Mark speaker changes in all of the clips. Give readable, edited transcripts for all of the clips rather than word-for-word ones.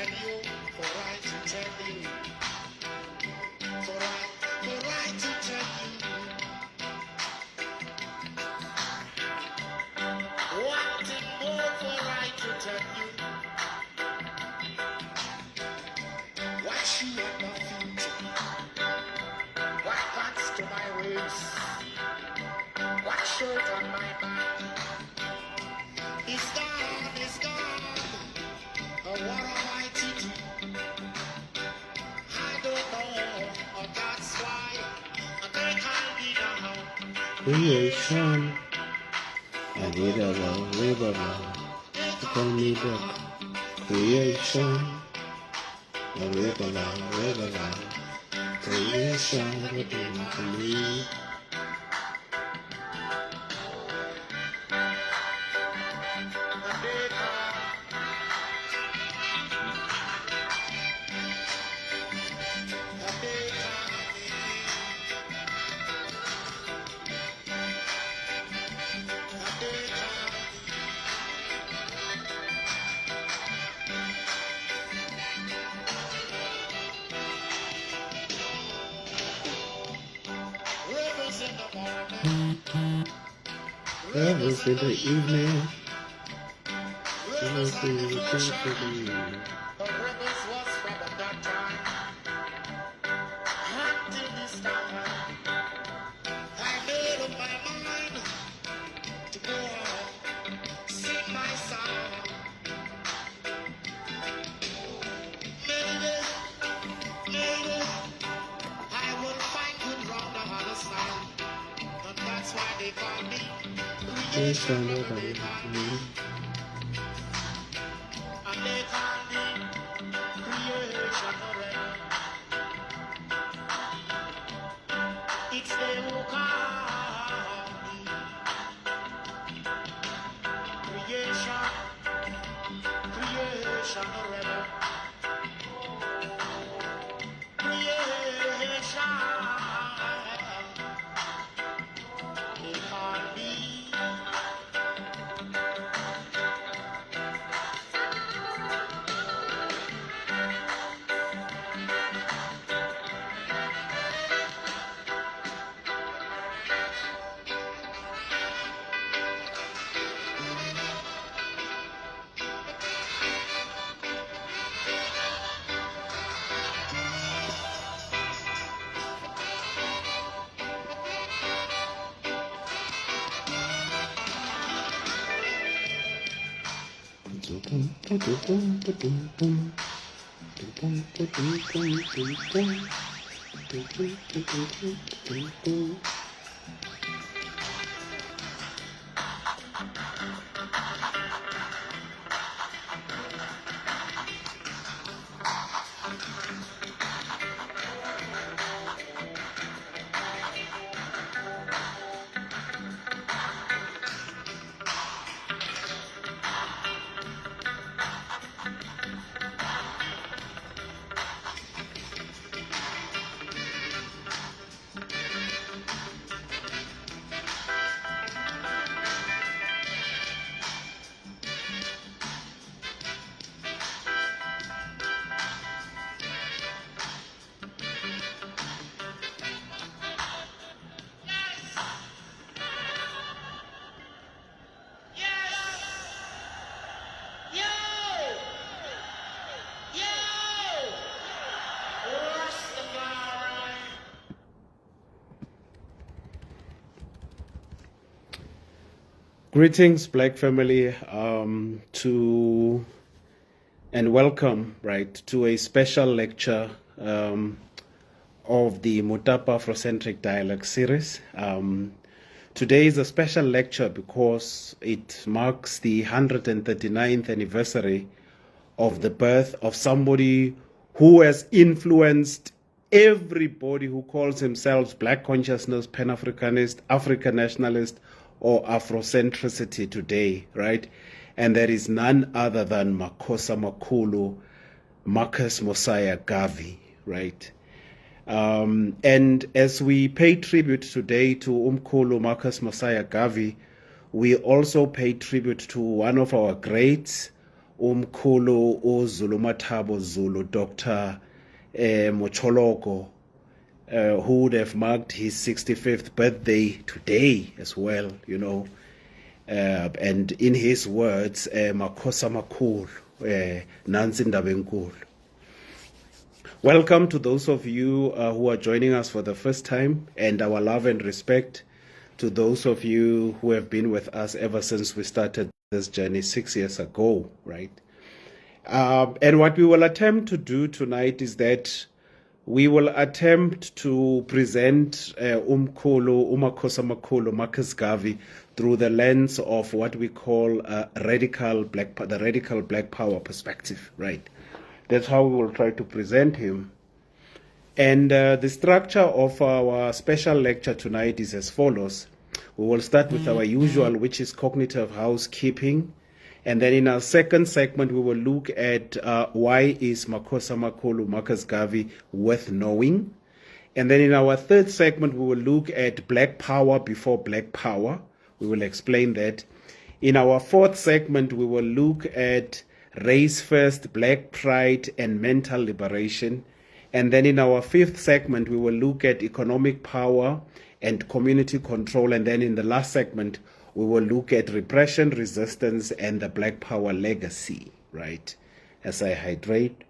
Speaker 1: tell you, for I to tell you, for I to tell you. Wanting more for I to tell you. What shoe on my feet, what pants to my waist, what shirt on my back. It's gone, it's gone. What am I to do? I don't know. That's why they can't be now.
Speaker 2: Creation, I need a love, live a love, to call me back. Creation, I live a love, creation, what do you for me? Rivers in the evening, rivers in the evening.
Speaker 1: The rebels was from that time until this time. I made up my mind to go on, sing my song. Maybe I will find good round the other side, and that's why they call me
Speaker 2: Creation,
Speaker 1: creation. And they call me creation already. It's they who call me creation, creation already. Creation, they call me.
Speaker 2: Greetings, Black family, and welcome, right, to a special lecture of the Mutapa Afrocentric Dialogue series. Today is a special lecture because it marks the 139th anniversary of the birth of somebody who has influenced everybody who calls themselves Black consciousness, Pan-Africanist, African nationalist, or Afrocentricity today, right? And there is none other than Makosa Makulu, Marcus Mosiah Garvey, right? And as we pay tribute today to Umkhulu Marcus Mosiah Garvey, we also pay tribute to one of our greats, umkhulu uZulu Mathabo Zulu, Dr. Mocholoko, who would have marked his 65th birthday today as well, you know. And in his words, Makhosa Makhulu, Nansi Ndaba Enkulu. Welcome to those of you who are joining us for the first time, and our love and respect to those of you who have been with us ever since we started this journey 6 years ago, right? And what we will attempt to do tonight is that we will attempt to present Umakhosa Makhulu, Marcus Garvey, through the lens of what we call the radical black power perspective, right? That's how we will try to present him. And the structure of our special lecture tonight is as follows. We will start with our usual, which is cognitive housekeeping. And then in our second segment, we will look at why is Makhosa Makhulu, Marcus Garvey, worth knowing. And then in our third segment, we will look at black power before black power. We will explain that. In our fourth segment, we will look at race first, black pride, and mental liberation. And then in our fifth segment, we will look at economic power and community control. And then in the last segment, we will look at repression, resistance, and the black power legacy, right? As I hydrate.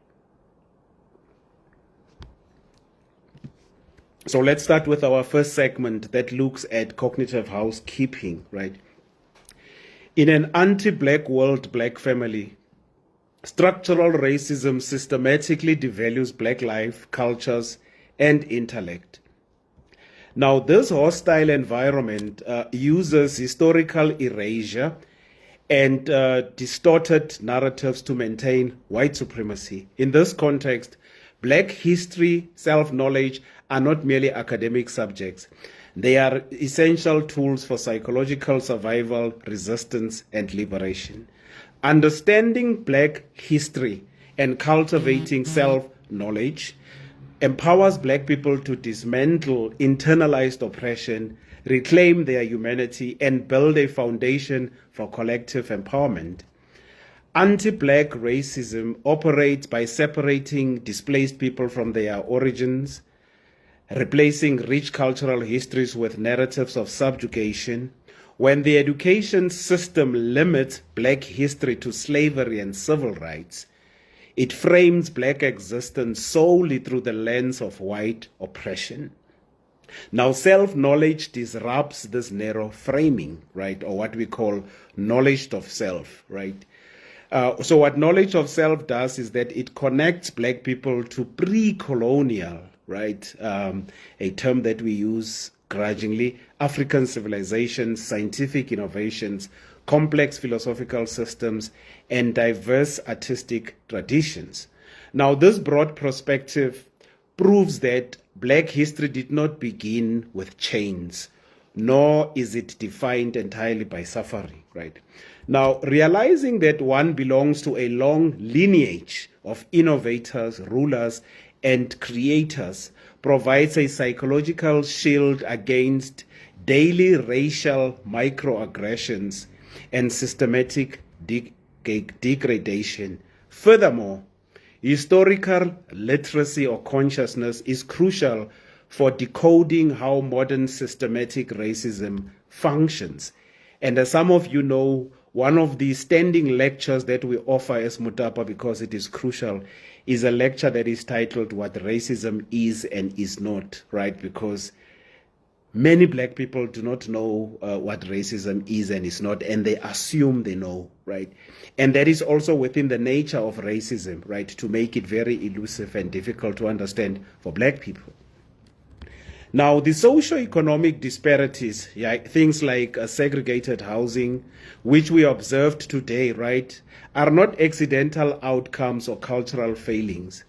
Speaker 2: So let's start with our first segment that looks at cognitive housekeeping, right? In an anti-black world, black family, structural racism systematically devalues black life, cultures, and intellect. Now, this hostile environment uses historical erasure and distorted narratives to maintain white supremacy. In this context, black history, self-knowledge are not merely academic subjects. They are essential tools for psychological survival, resistance, and liberation. Understanding black history and cultivating self-knowledge empowers black people to dismantle internalized oppression, reclaim their humanity, and build a foundation for collective empowerment. Anti-black racism operates by separating displaced people from their origins, replacing rich cultural histories with narratives of subjugation. When the education system limits black history to slavery and civil rights, it frames black existence solely through the lens of white oppression. Now, self-knowledge disrupts this narrow framing, right, or what we call knowledge of self, right? So what knowledge of self does is that it connects black people to pre-colonial, right, a term that we use grudgingly, African civilizations, scientific innovations, complex philosophical systems, and diverse artistic traditions. Now, this broad perspective proves that black history did not begin with chains, nor is it defined entirely by suffering, right? Now, realizing that one belongs to a long lineage of innovators, rulers, and creators provides a psychological shield against daily racial microaggressions and systematic degradation. Furthermore, historical literacy or consciousness is crucial for decoding how modern systematic racism functions. And as some of you know, one of the standing lectures that we offer as Mutapa, because it is crucial, is a lecture that is titled What Racism Is and Is Not, right? Because many black people do not know what racism is and is not, and they assume they know, right? And that is also within the nature of racism, right? To make it very elusive and difficult to understand for black people. Now, the socio-economic disparities, things like segregated housing, which we observed today, right, are not accidental outcomes or cultural failings.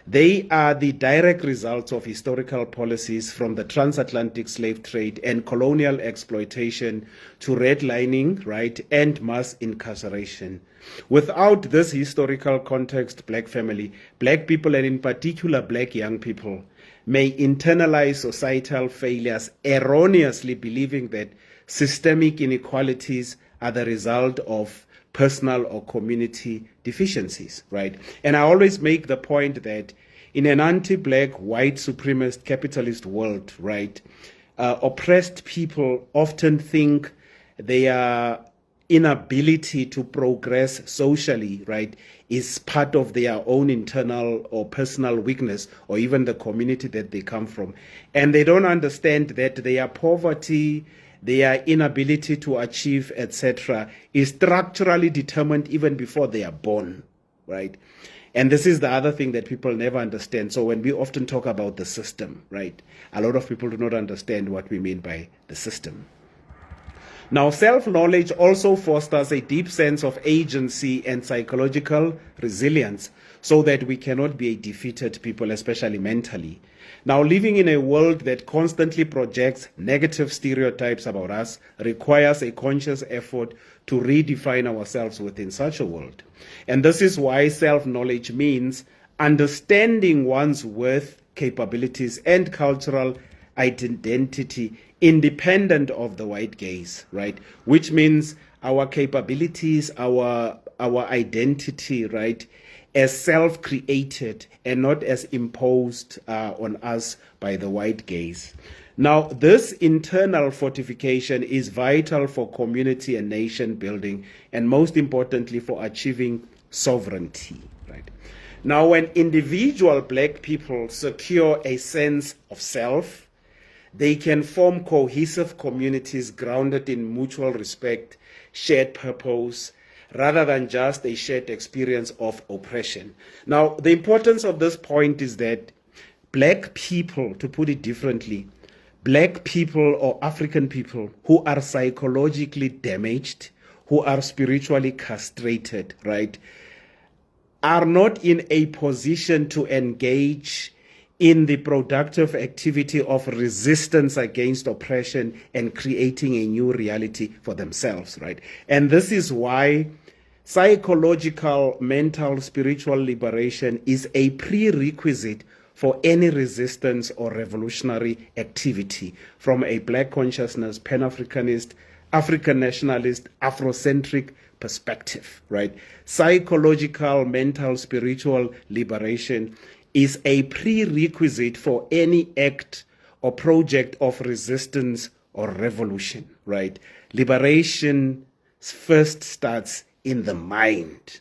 Speaker 2: They are the direct results of historical policies, from the transatlantic slave trade and colonial exploitation to redlining, right, and mass incarceration. Without this historical context, black family, black people, and in particular black young people, may internalize societal failures, erroneously believing that systemic inequalities are the result of personal or community deficiencies, right? And I always make the point that in an anti-black, white supremacist capitalist world, right, oppressed people often think their inability to progress socially, right, is part of their own internal or personal weakness, or even the community that they come from. And they don't understand that their poverty, their inability to achieve, etc., is structurally determined even before they are born, right? And this is the other thing that people never understand. So when we often talk about the system, right, a lot of people do not understand what we mean by the system. Now, self-knowledge also fosters a deep sense of agency and psychological resilience so that we cannot be a defeated people, especially mentally. Now, living in a world that constantly projects negative stereotypes about us requires a conscious effort to redefine ourselves within such a world. And this is why self-knowledge means understanding one's worth, capabilities, and cultural identity independent of the white gaze, right? Which means our capabilities, our identity, right, as self-created and not as imposed on us by the white gaze. Now, this internal fortification is vital for community and nation building, and most importantly for achieving sovereignty, right? Now, when individual black people secure a sense of self, they can form cohesive communities grounded in mutual respect, shared purpose, rather than just a shared experience of oppression. Now, the importance of this point is that black people, to put it differently, black people or African people who are psychologically damaged, who are spiritually castrated, right, are not in a position to engage in the productive activity of resistance against oppression and creating a new reality for themselves, right? And this is why psychological, mental, spiritual liberation is a prerequisite for any resistance or revolutionary activity from a black consciousness, Pan-Africanist, African nationalist, Afrocentric perspective, right? Psychological, mental, spiritual liberation is a prerequisite for any act or project of resistance or revolution, right? Liberation first starts in the mind.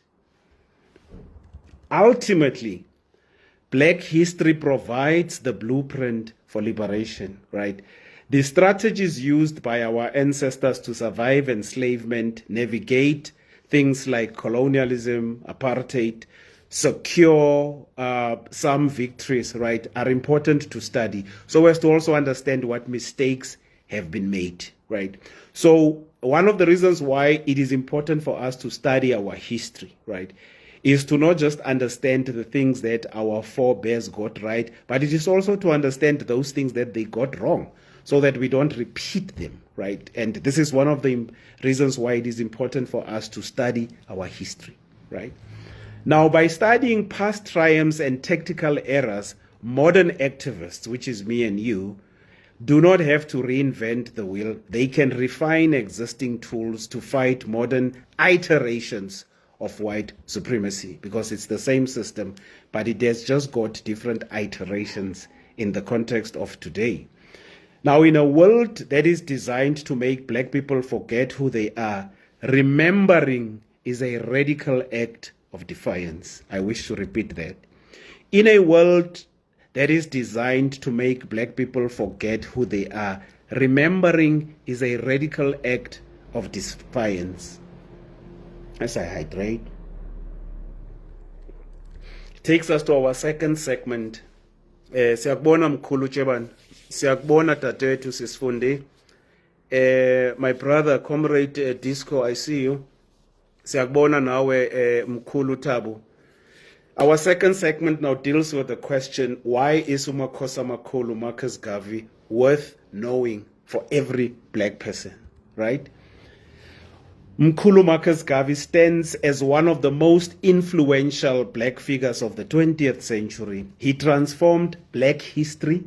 Speaker 2: Ultimately, black history provides the blueprint for liberation, right? The strategies used by our ancestors to survive enslavement, navigate things like colonialism, apartheid, secure some victories, right, are important to study so as to also understand what mistakes have been made, right? So one of the reasons why it is important for us to study our history, right, is to not just understand the things that our forebears got right, but it is also to understand those things that they got wrong so that we don't repeat them, right? And this is one of the reasons why it is important for us to study our history, right? Now, by studying past triumphs and tactical errors, modern activists, which is me and you, do not have to reinvent the wheel. They can refine existing tools to fight modern iterations of white supremacy, because it's the same system, but it has just got different iterations in the context of today. Now, in a world that is designed to make black people forget who they are, remembering is a radical act of defiance. I wish to repeat that. In a world that is designed to make black people forget who they are, remembering is a radical act of defiance. As I hydrate, it takes us to our second segment. Siyakubona mkhulu Chebane, siyakubona dadethu Sisifundi. My brother, comrade Disco, I see you. Siyakubona nawe mkhulu Thabo. Our second segment now deals with the question, why is uMakhosi Amakhulu Marcus Garvey worth knowing for every black person, right? Mkhulu Marcus Garvey stands as one of the most influential black figures of the 20th century. He transformed black history,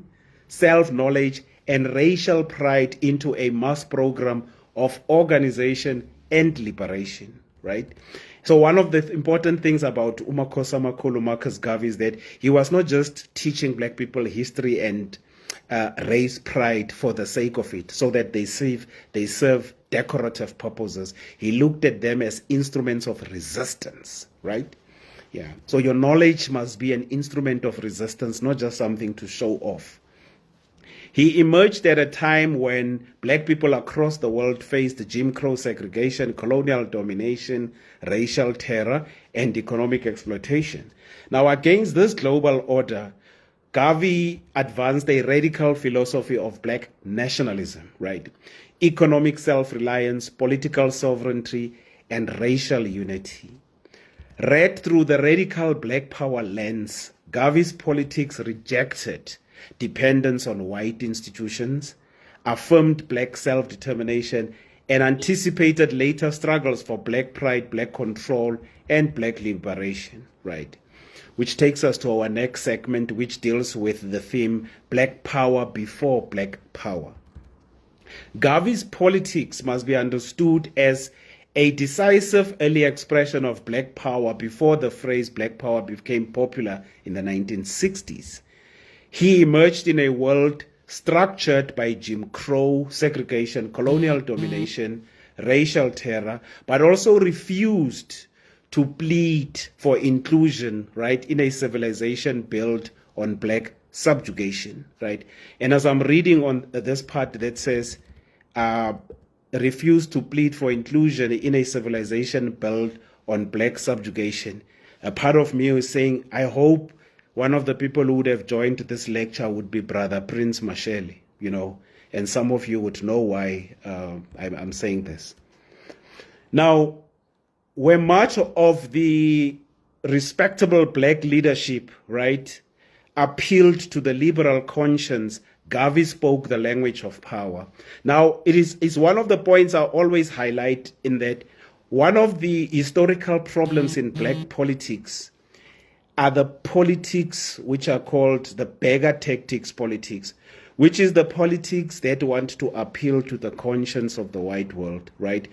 Speaker 2: self-knowledge, and racial pride into a mass program of organization and liberation, right? So one of the important things about uMakhosi Amakhulu Marcus Garvey is that he was not just teaching black people history and race pride for the sake of it, so that they serve decorative purposes. He looked at them as instruments of resistance, right? Yeah. So your knowledge must be an instrument of resistance, not just something to show off. He emerged at a time when black people across the world faced Jim Crow segregation, colonial domination, racial terror, and economic exploitation. Now, against this global order, Garvey advanced a radical philosophy of black nationalism, right? Economic self-reliance, political sovereignty, and racial unity. Read through the radical black power lens, Garvey's politics rejected dependence on white institutions, affirmed black self-determination, and anticipated later struggles for black pride, black control, and black liberation, right? Which takes us to our next segment, which deals with the theme Black Power Before Black Power. Garvey's politics must be understood as a decisive early expression of black power before the phrase black power became popular in the 1960s. He emerged in a world structured by Jim Crow, segregation, colonial domination, racial terror, but also refused to plead for inclusion, right, in a civilization built on black subjugation, right? And as I'm reading on this part that says, refused to plead for inclusion in a civilization built on black subjugation, a part of me is saying, I hope one of the people who would have joined this lecture would be Brother Prince Mashele, you know, and some of you would know why I'm saying this. Now, where much of the respectable black leadership, right, appealed to the liberal conscience, Garvey spoke the language of power. Now, it's one of the points I always highlight in that one of the historical problems in black politics are the politics which are called the beggar tactics politics, which is the politics that want to appeal to the conscience of the white world, right?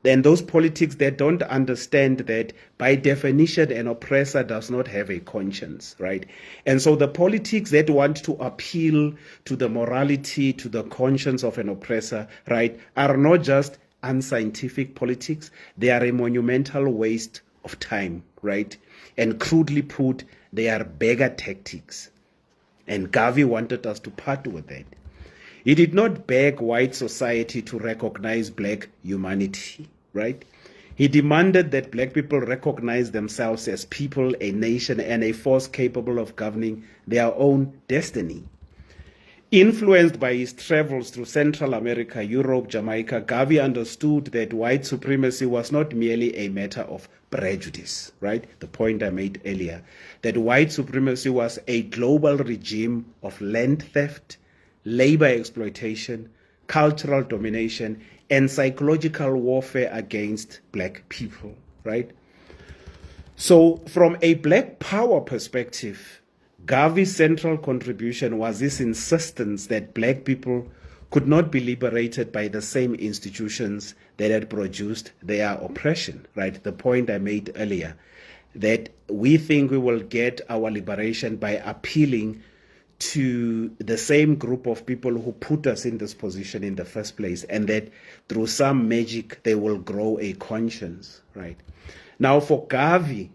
Speaker 2: And those politics that don't understand that by definition an oppressor does not have a conscience, right? And so the politics that want to appeal to the morality, to the conscience of an oppressor, right, are not just unscientific politics, they are a monumental waste of time, right? And crudely put, they are beggar tactics. And Garvey wanted us to part with that. He did not beg white society to recognize black humanity, right? He demanded that black people recognize themselves as people, a nation, and a force capable of governing their own destiny. Influenced by his travels through Central America, Europe, Jamaica, Garvey understood that white supremacy was not merely a matter of prejudice, right? The point I made earlier, that white supremacy was a global regime of land theft, labor exploitation, cultural domination, and psychological warfare against black people, right? So from a black power perspective, Garvey's central contribution was this insistence that black people could not be liberated by the same institutions that had produced their oppression, right? The point I made earlier, that we think we will get our liberation by appealing to the same group of people who put us in this position in the first place, and that through some magic they will grow a conscience, right? Now for Garvey,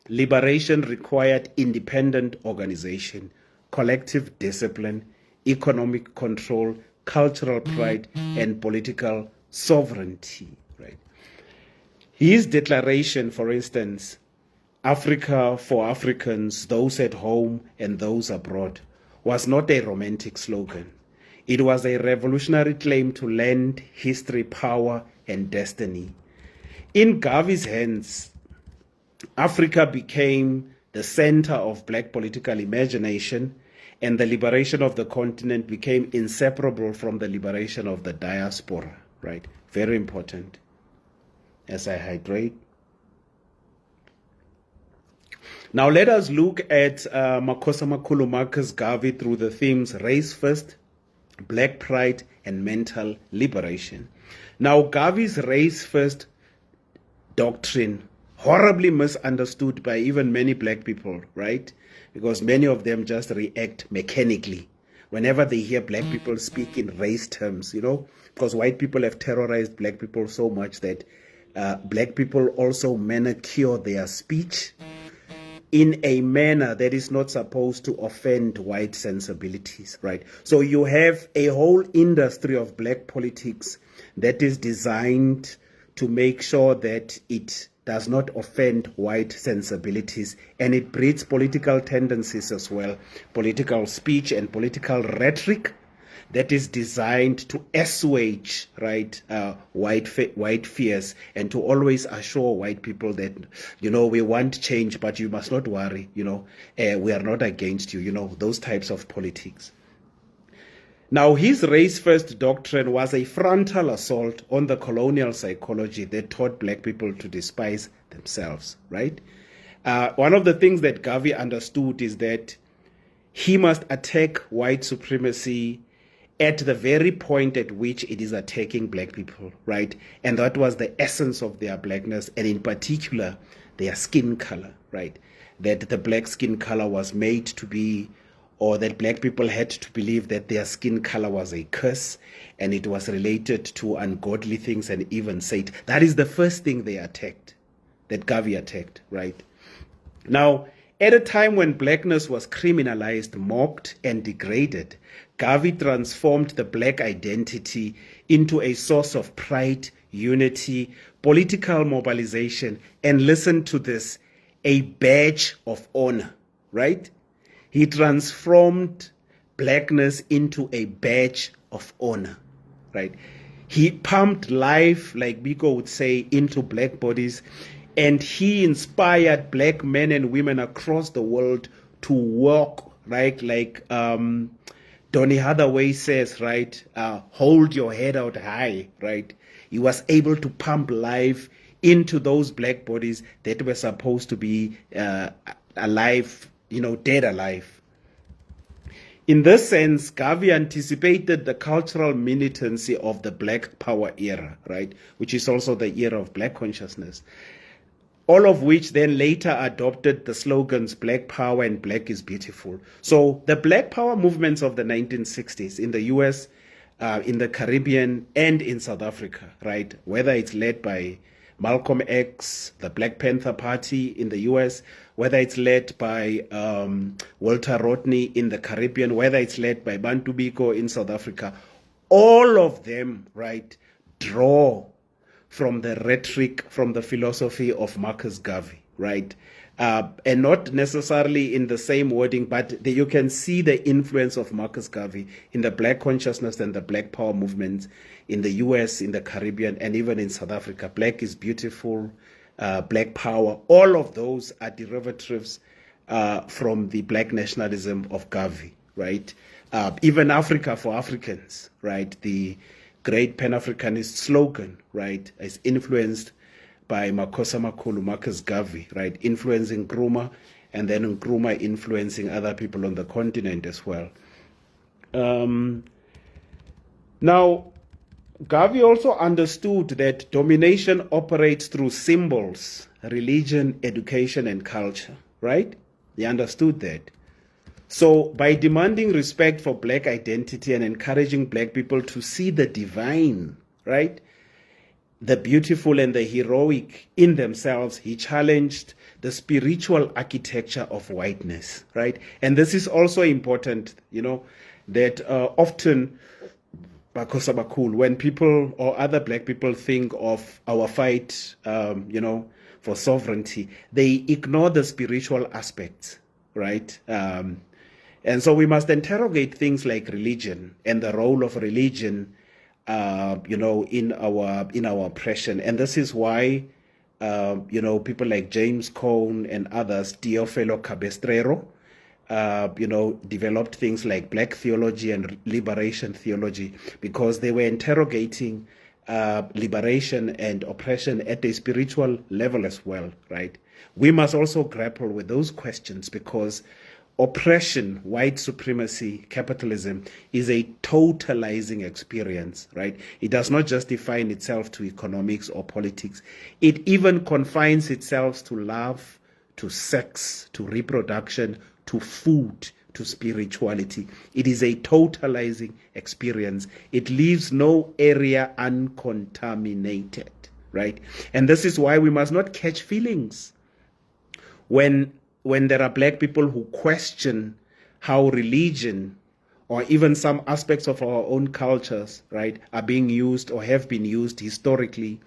Speaker 2: liberation required independent organization, collective discipline, economic control, cultural pride, and political sovereignty, right? His declaration, for instance, Africa for Africans, those at home and those abroad, was not a romantic slogan. It was a revolutionary claim to land, history, power, and destiny. In Garvey's hands, Africa became the center of black political imagination, and the liberation of the continent became inseparable from the liberation of the diaspora, right? Very important. As I hydrate. Now let us look at Makhosi Amakhulu Marcus Garvey through the themes race first, black pride, and mental liberation. Now Garvey's race first doctrine, horribly misunderstood by even many black people, right? Because many of them just react mechanically whenever they hear black people speak in race terms, because white people have terrorized black people so much that black people also manicure their speech in a manner that is not supposed to offend white sensibilities, right? So you have a whole industry of black politics that is designed to make sure that it does not offend white sensibilities, and it breeds political tendencies as well, political speech and political rhetoric that is designed to assuage, right, white fears, and to always assure white people that, we want change, but you must not worry, we are not against you, those types of politics. Now, his race-first doctrine was a frontal assault on the colonial psychology that taught black people to despise themselves, right? One of the things that Garvey understood is that he must attack white supremacy at the very point at which it is attacking black people, right? And that was the essence of their blackness, and in particular, their skin color, right? That the black skin color was made to be, or that black people had to believe that their skin color was a curse and it was related to ungodly things and even Satan. That is the first thing they attacked, that Garvey attacked, right? Now, at a time when blackness was criminalized, mocked, and degraded, Garvey transformed the black identity into a source of pride, unity, political mobilization, and listen to this, a badge of honor, right? He transformed blackness into a badge of honor, right? He pumped life, like Biko would say, into black bodies, and he inspired black men and women across the world to walk, right? Like Donny Hathaway says, right? Hold your head out high, right? He was able to pump life into those black bodies that were supposed to be alive, dead alive. In this sense, Garvey anticipated the cultural militancy of the Black Power era, right? Which is also the era of black consciousness. All of which then later adopted the slogans Black Power and Black is Beautiful. So the Black Power movements of the 1960s in the US, in the Caribbean, and in South Africa, right? Whether it's led by Malcolm X, the Black Panther Party in the US, whether it's led by Walter Rodney in the Caribbean, whether it's led by Bantu Biko in South Africa, all of them, right, draw from the rhetoric, from the philosophy of Marcus Garvey, right? And not necessarily in the same wording, but you can see the influence of Marcus Garvey in the black consciousness and the Black Power movements in the US, in the Caribbean, and even in South Africa. Black is Beautiful, Black Power, all of those are derivatives from the black nationalism of Garvey, right? Even Africa for Africans, right? The great Pan-Africanist slogan, right, is influenced by Makosa Makulu, Marcus Garvey, right, influencing Nkrumah, and then Nkrumah influencing other people on the continent as well. Now, Garvey also understood that domination operates through symbols, religion, education, and culture, right? He understood that. So by demanding respect for black identity and encouraging black people to see the divine, right, the beautiful and the heroic in themselves, he challenged the spiritual architecture of whiteness, right? And this is also important, that often, Makosa Makulu, when people or other black people think of our fight, for sovereignty, they ignore the spiritual aspects, right? And so we must interrogate things like religion and the role of religion, in our oppression. And this is why, people like James Cone and others, Teofilo Cabestrero, developed things like black theology and liberation theology, because they were interrogating liberation and oppression at a spiritual level as well, right? We must also grapple with those questions, because oppression, white supremacy, capitalism is a totalizing experience, right? It does not just define itself to economics or politics. It even confines itself to love, to sex, to reproduction, to food, to spirituality. It is a totalizing experience. It leaves no area uncontaminated, right? And this is why we must not catch feelings when there are black people who question how religion or even some aspects of our own cultures, right, are being used or have been used historically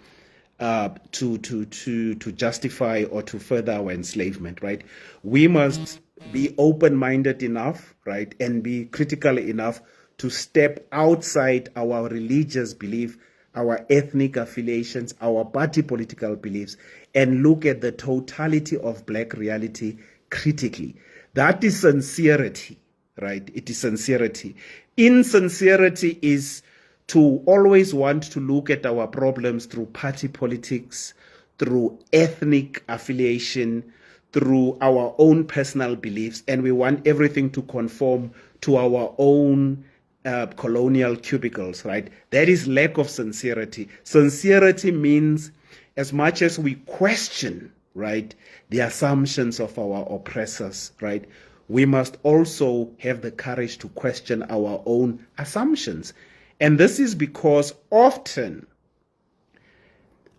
Speaker 2: to justify or to further our enslavement, right? We must be open-minded enough, right, and be critical enough to step outside our religious belief, our ethnic affiliations, our party political beliefs, and look at the totality of black reality critically. That is sincerity, right? It is sincerity. Insincerity is to always want to look at our problems through party politics, through ethnic affiliation, through our own personal beliefs, and we want everything to conform to our own colonial cubicles, right? That is lack of sincerity. Sincerity means as much as we question, right, the assumptions of our oppressors, right, we must also have the courage to question our own assumptions. And this is because often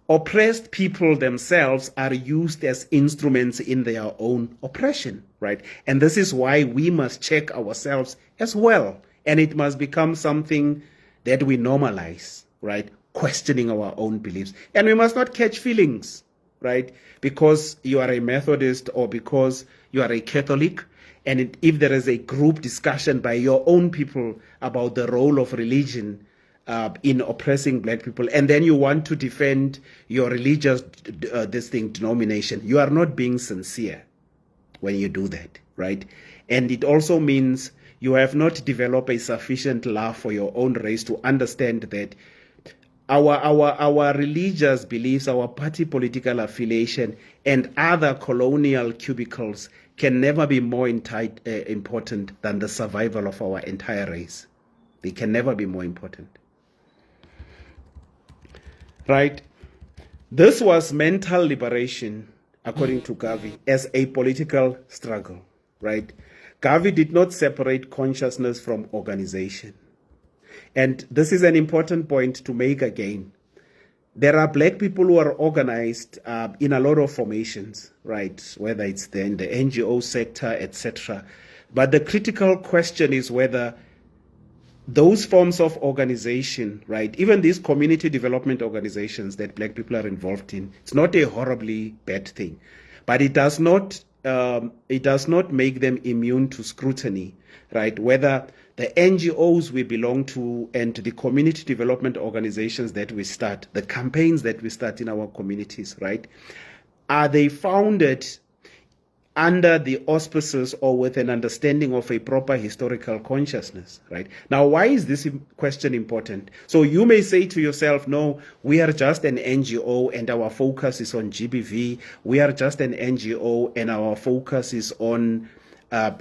Speaker 2: oppressed people themselves are used as instruments in their own oppression, right? And this is why we must check ourselves as well. And it must become something that we normalize, right? Questioning our own beliefs. And we must not catch feelings, right? Because you are a Methodist or because you are a Catholic. And if there is a group discussion by your own people about the role of religion in oppressing black people, and then you want to defend your religious denomination, you are not being sincere when you do that, right? And it also means you have not developed a sufficient love for your own race to understand that our religious beliefs, our party political affiliation, and other colonial cubicles can never be more important than the survival of our entire race. They can never be more important. Right? This was mental liberation, according to Garvey, as a political struggle. Right? Garvey did not separate consciousness from organization. And this is an important point to make again. There are black people who are organized in a lot of formations, right? Whether it's in the NGO sector, etc. But the critical question is whether those forms of organization, right, even these community development organizations that black people are involved in, it's not a horribly bad thing, but it does not make them immune to scrutiny, right? Whether the NGOs we belong to and the community development organizations that we start, the campaigns that we start in our communities, right, are they founded under the auspices or with an understanding of a proper historical consciousness, right? Now, why is this question important? So you may say to yourself, no, we are just an NGO and our focus is on GBV. We are just an NGO and our focus is on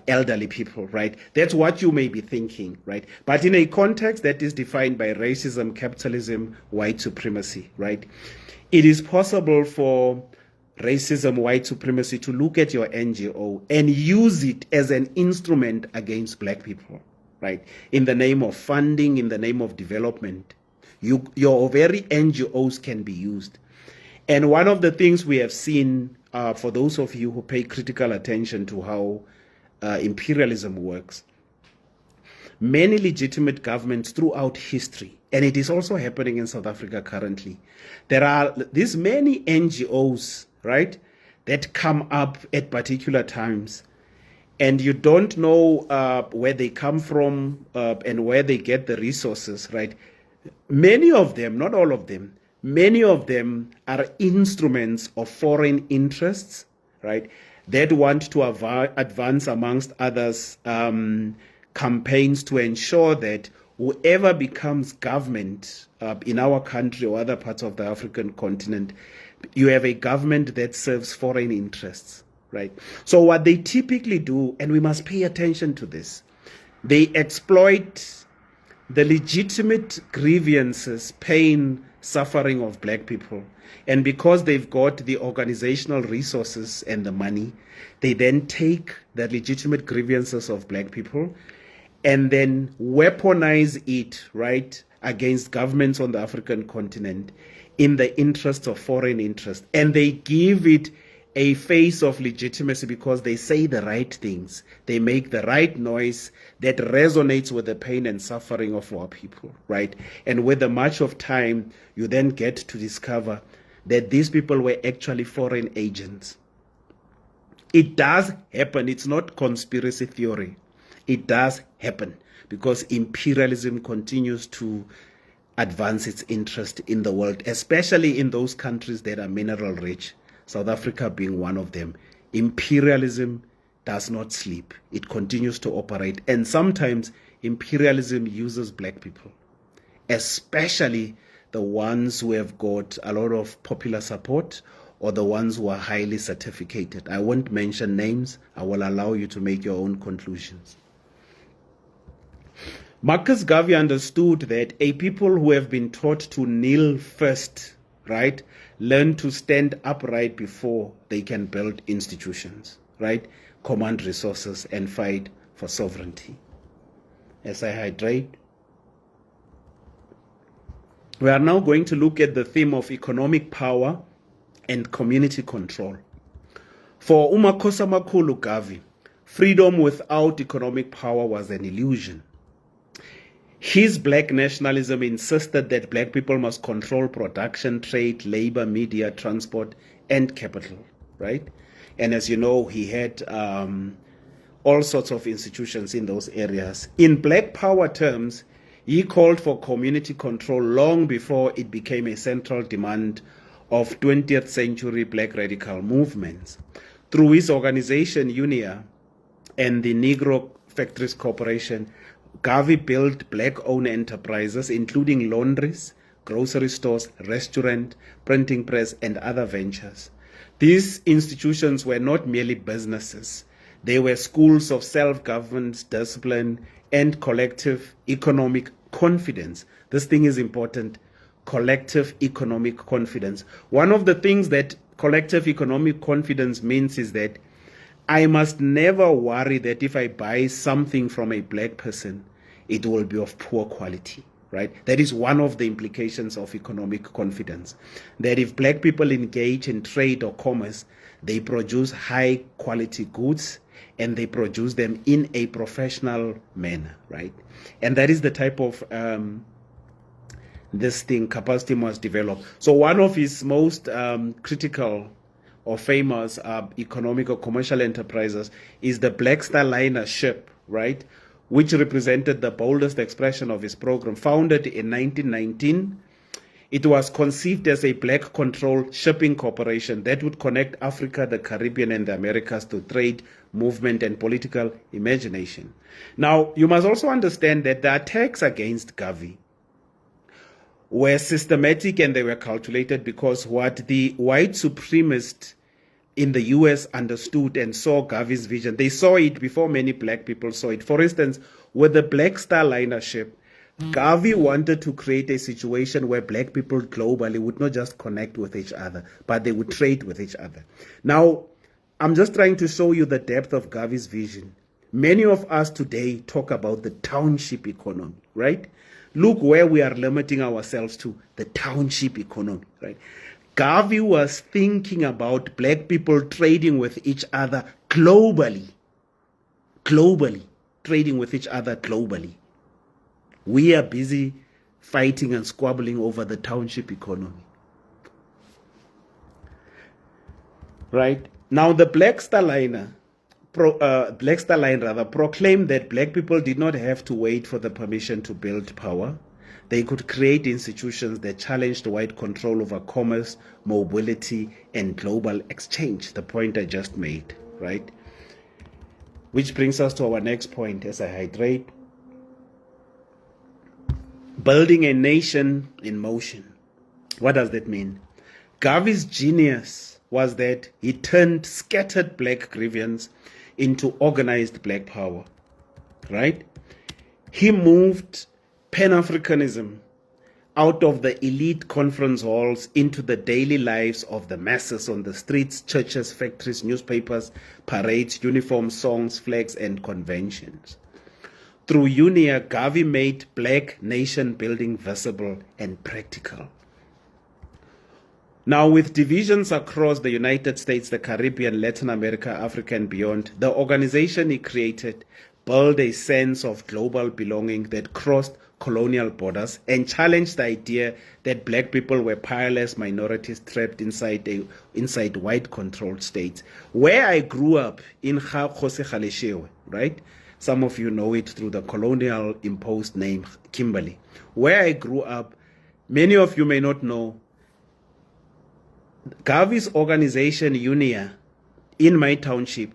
Speaker 2: elderly people, right? That's what you may be thinking, right? But in a context that is defined by racism, capitalism, white supremacy, right? It is possible for racism, white supremacy to look at your NGO and use it as an instrument against black people, right? In the name of funding, in the name of development. Your very NGOs can be used. And one of the things we have seen, for those of you who pay critical attention to how imperialism works, many legitimate governments throughout history, and it is also happening in South Africa currently, there are these many NGOs, right, that come up at particular times, and you don't know where they come from and where they get the resources, right? Many of them, not all of them, many of them are instruments of foreign interests, right, that want to advance, amongst others, campaigns to ensure that whoever becomes government in our country or other parts of the African continent, you have a government that serves foreign interests, right? So what they typically do, and we must pay attention to this, they exploit the legitimate grievances, pain, suffering of black people. And because they've got the organizational resources and the money, they then take the legitimate grievances of black people and then weaponize it, right, against governments on the African continent in the interests of foreign interest. And they give it a face of legitimacy because they say the right things. They make the right noise that resonates with the pain and suffering of our people, right? And with the march of time, you then get to discover that these people were actually foreign agents. It does happen. It's not conspiracy theory. It does happen because imperialism continues to advance its interest in the world, especially in those countries that are mineral rich, South Africa being one of them. Imperialism does not sleep. It continues to operate. And sometimes imperialism uses black people, especially the ones who have got a lot of popular support or the ones who are highly certificated. I won't mention names. I will allow you to make your own conclusions. Marcus Garvey understood that a people who have been taught to kneel first, right, learn to stand upright before they can build institutions, right, command resources and fight for sovereignty. As I hydrate, we are now going to look at the theme of economic power and community control. For uMakhosi Amakhulu Garvey, freedom without economic power was an illusion. His black nationalism insisted that black people must control production, trade, labor, media, transport, and capital, right? And as you know, he had all sorts of institutions in those areas. In black power terms, he called for community control long before it became a central demand of 20th century black radical movements. Through his organization, UNIA, and the Negro Factories Corporation, Garvey built black-owned enterprises, including laundries, grocery stores, restaurant, printing press, and other ventures. These institutions were not merely businesses. They were schools of self-governance, discipline, and collective economic confidence. This thing is important, collective economic confidence. One of the things that collective economic confidence means is that I must never worry that if I buy something from a black person, it will be of poor quality, right? That is one of the implications of economic confidence. That if black people engage in trade or commerce, they produce high quality goods and they produce them in a professional manner, right? And that is the type of this thing capacity must develop. So one of his most critical or famous economic or commercial enterprises is the Black Star Liner ship, right, which represented the boldest expression of his program. Founded in 1919, it was conceived as a black-controlled shipping corporation that would connect Africa, the Caribbean, and the Americas to trade, movement, and political imagination. Now, you must also understand that the attacks against Garvey were systematic and they were calculated because what the white supremacists in the US understood and saw Garvey's vision, they saw it before many black people saw it. For instance, with the Black Star Liner ship, Garvey wanted to create a situation where black people globally would not just connect with each other, but they would trade with each other. Now, I'm just trying to show you the depth of Garvey's vision. Many of us today talk about the township economy, right? Look where we are limiting ourselves to, the township economy, right? Garvey was thinking about black people trading with each other globally, trading with each other globally. We are busy fighting and squabbling over the township economy, right? Now, the Black Star Line proclaimed that black people did not have to wait for the permission to build power. They could create institutions that challenged white control over commerce, mobility, and global exchange, the point I just made, right? Which brings us to our next point as I hydrate. Building a nation in motion. What does that mean? Garvey's genius was that he turned scattered black grievance into organized black power, right? He moved Pan-Africanism out of the elite conference halls into the daily lives of the masses on the streets, churches, factories, newspapers, parades, uniforms, songs, flags, and conventions. Through UNIA, Garvey made black nation building visible and practical. Now, with divisions across the United States, the Caribbean, Latin America, Africa, and beyond, the organization he created built a sense of global belonging that crossed colonial borders and challenged the idea that black people were powerless minorities trapped inside white-controlled states. Where I grew up in Kgosi Kgaleshewe, right? Some of you know it through the colonial imposed name Kimberley. Where I grew up, many of you may not know, Garvey's organization UNIA in my township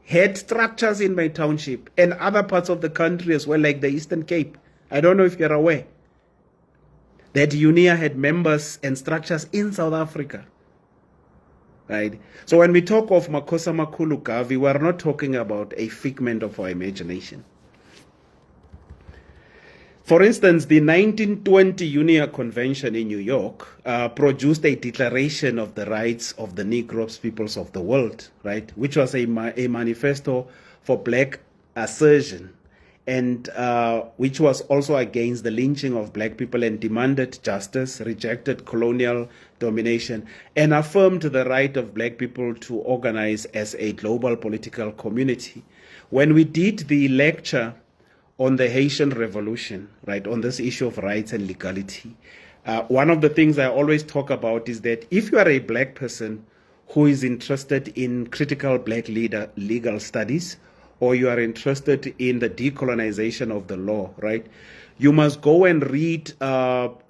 Speaker 2: had structures in my township and other parts of the country as well, like the Eastern Cape. I don't know if you're aware that UNIA had members and structures in South Africa, right? So when we talk of Makosa Makhulu Garvey, we're not talking about a figment of our imagination. For instance, the 1920 UNIA Convention in New York produced a declaration of the rights of the Negroes peoples of the world, right? Which was a manifesto for black assertion, and which was also against the lynching of black people and demanded justice, rejected colonial domination, and affirmed the right of black people to organize as a global political community. When we did the lecture on the Haitian Revolution, right, on this issue of rights and legality, one of the things I always talk about is that if you are a black person who is interested in critical black legal studies, or you are interested in the decolonization of the law, right, you must go and read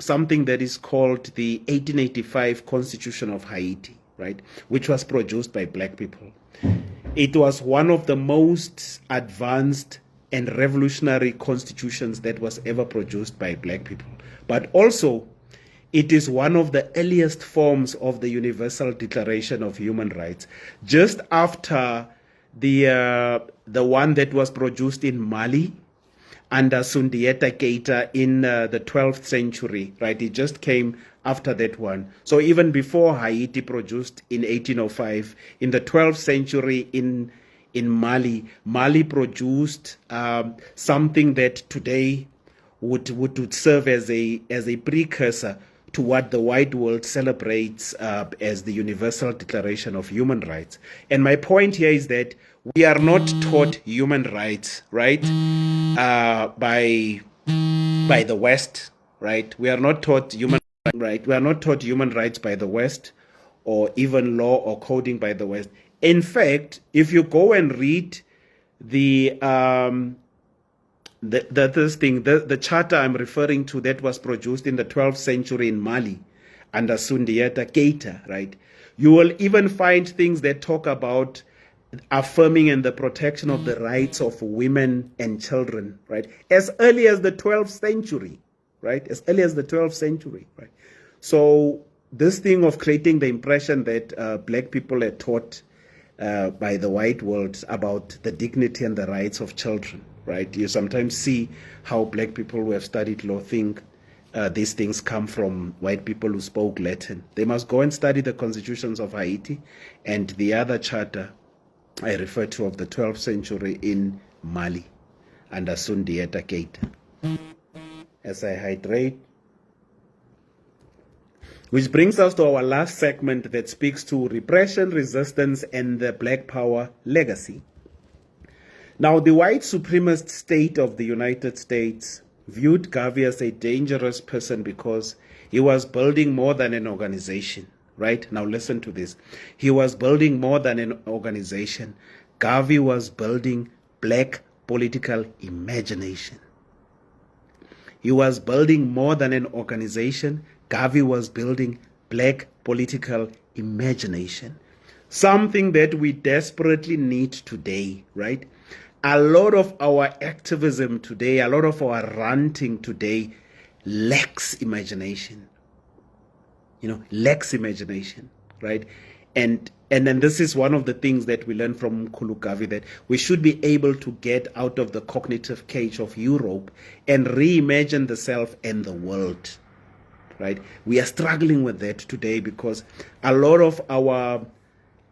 Speaker 2: something that is called the 1885 Constitution of Haiti, right, which was produced by black people. It was one of the most advanced and revolutionary constitutions that was ever produced by black people. But also, it is one of the earliest forms of the Universal Declaration of Human Rights, just after the one that was produced in Mali under Sundiata Keita in the 12th century, right? It just came after that one. So even before Haiti produced in 1805, in the 12th century in Mali produced something that today would serve as a precursor to what the white world celebrates as the Universal Declaration of Human Rights. And my point here is that we are not taught human rights, right, by the West, right? We are not taught human rights by the West, or even law or coding by the West. In fact, if you go and read the charter I'm referring to that was produced in the 12th century in Mali under Sundiata Keita, right, you will even find things that talk about affirming and the protection of the rights of women and children, right, as early as the 12th century, right, as early as the 12th century, right. So this thing of creating the impression that black people are taught by the white world about the dignity and the rights of children, right? You sometimes see how black people who have studied law think these things come from white people who spoke Latin. They must go and study the constitutions of Haiti and the other charter I refer to of the 12th century in Mali under Sundiata Keita. As I hydrate. Which brings us to our last segment that speaks to repression, resistance, and the Black Power legacy. Now, the white supremacist state of the United States viewed Garvey as a dangerous person because he was building more than an organization, right? Now, listen to this. He was building more than an organization. Garvey was building black political imagination. He was building more than an organization. Garvey was building black political imagination, something that we desperately need today, right? A lot of our activism today, a lot of our ranting today lacks imagination, lacks imagination, right? And then this is one of the things that we learn from Mkhulu Gavi, that we should be able to get out of the cognitive cage of Europe and reimagine the self and the world, right? We are struggling with that today because a lot of our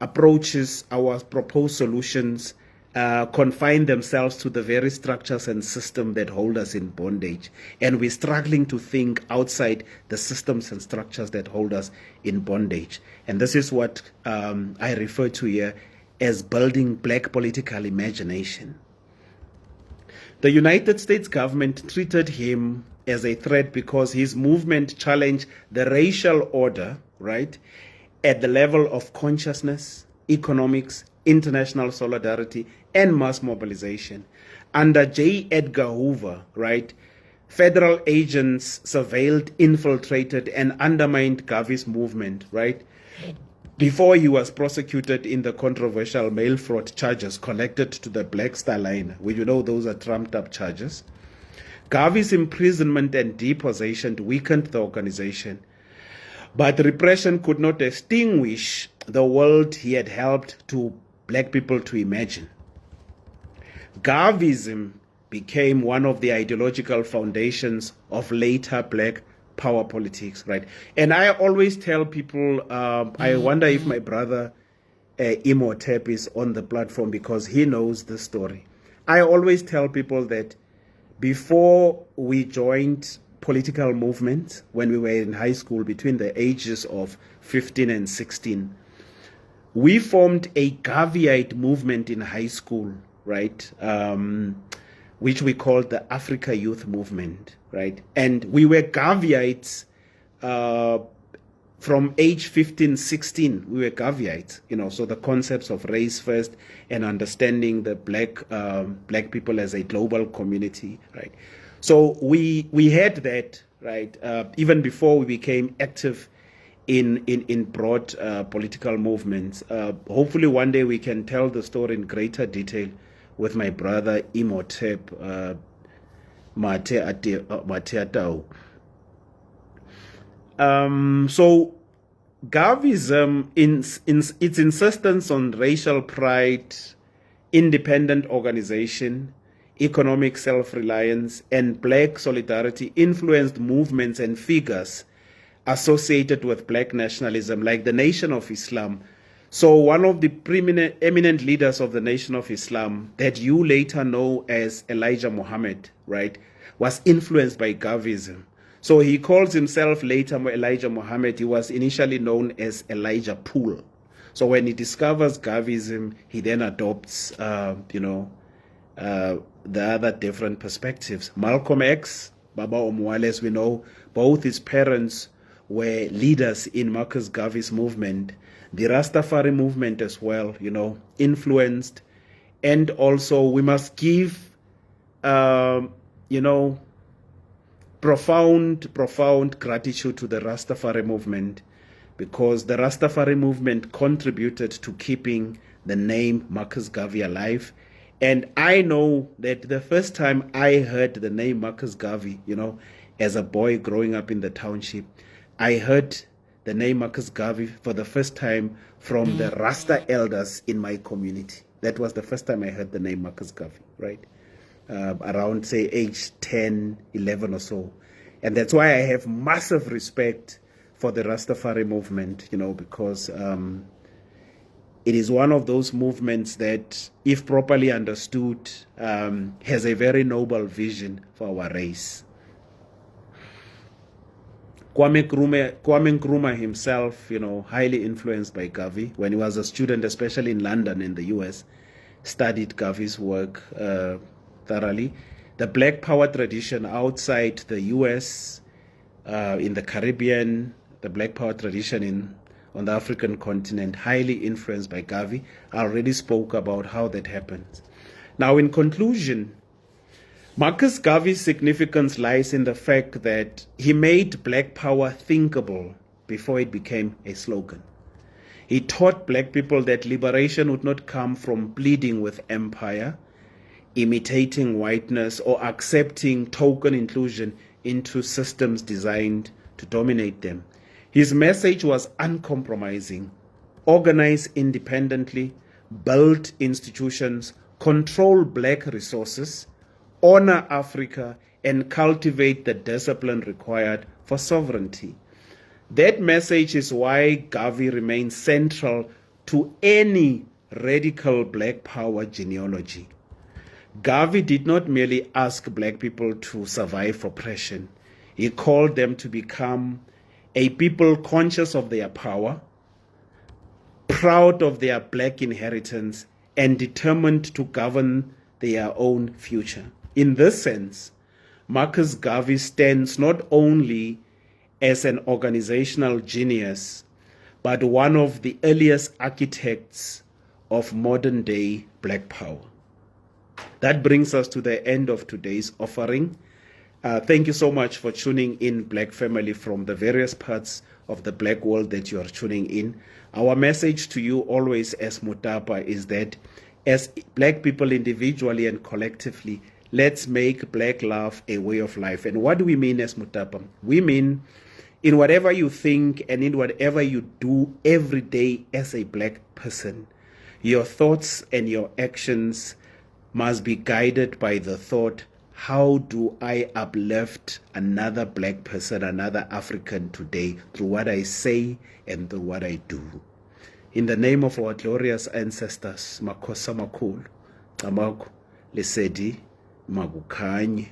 Speaker 2: approaches, our proposed solutions, confine themselves to the very structures and system that hold us in bondage. And we're struggling to think outside the systems and structures that hold us in bondage. And this is what I refer to here as building black political imagination. The United States government treated him as a threat because his movement challenged the racial order, right, at the level of consciousness, economics, international solidarity, and mass mobilization. Under J. Edgar Hoover, right, federal agents surveilled, infiltrated, and undermined Gavi's movement, right, before he was prosecuted in the controversial mail fraud charges connected to the Black Star Line, which you know those are trumped up charges. Gavi's imprisonment and deportation weakened the organization, but repression could not extinguish the world he had helped to black people to imagine. Gavism became one of the ideological foundations of later black power politics, right? And I always tell people, I wonder if my brother Imhotep is on the platform because he knows the story. I always tell people that before we joined political movements, when we were in high school, between the ages of 15 and 16, we formed a Gaviite movement in high school, right? Which we called the Africa Youth Movement, right? And we were Gaviites from age 15, 16. We were Gaviites, you know, so the concepts of race first and understanding the black people as a global community, right? So we had that, right, even before we became active in broad political movements. Hopefully one day we can tell the story in greater detail with my brother Imhotep Mate Atau. So Gavism, in its insistence on racial pride, independent organization, economic self-reliance, and black solidarity influenced movements and figures associated with black nationalism, like the Nation of Islam. So one of the eminent leaders of the Nation of Islam that you later know as Elijah Muhammad, right, was influenced by Gavism. So he calls himself later Elijah Muhammad. He was initially known as Elijah Poole. So when he discovers Gavism, he then adopts, the other different perspectives. Malcolm X, Baba Omwale, as we know, both his parents were leaders in Marcus Garvey's movement. The Rastafari movement as well, you know, influenced. And also we must give, profound gratitude to the Rastafari movement, because the Rastafari movement contributed to keeping the name Marcus Garvey alive. And I know that the first time I heard the name Marcus Garvey, you know, as a boy growing up in the township, I heard the name Marcus Garvey for the first time from the Rasta elders in my community. That was the first time I heard the name Marcus Garvey, right? Around, say, age 10, 11 or so. And that's why I have massive respect for the Rastafari movement, you know, because it is one of those movements that, if properly understood, has a very noble vision for our race. Kwame Nkrumah himself, you know, highly influenced by Garvey. When he was a student, especially in London in the US, studied Garvey's work thoroughly. The Black Power tradition outside the US, in the Caribbean, the Black Power tradition on the African continent, highly influenced by Garvey. I already spoke about how that happens. Now, in conclusion, Marcus Garvey's significance lies in the fact that he made Black Power thinkable before it became a slogan. He taught black people that liberation would not come from pleading with empire, imitating whiteness, or accepting token inclusion into systems designed to dominate them. His message was uncompromising. organize independently, build institutions, control black resources, honor Africa, and cultivate the discipline required for sovereignty. That message is why Garvey remains central to any radical black power genealogy. Garvey did not merely ask black people to survive oppression. He called them to become a people conscious of their power, proud of their black inheritance, and determined to govern their own future. In this sense, Marcus Garvey stands not only as an organizational genius, but one of the earliest architects of modern-day black power. That brings us to the end of today's offering. Thank you so much for tuning in, Black family, from the various parts of the black world that you are tuning in. Our message to you always as Mutapa is that as black people individually and collectively, let's make black love a way of life. And what do we mean as Mutapa? We mean in whatever you think and in whatever you do every day as a black person, your thoughts and your actions must be guided by the thought, how do I uplift another black person, another African today through what I say and through what I do? In the name of our glorious ancestors, Makosa Makulu, Tamaku, Lesedi, Magukhanye.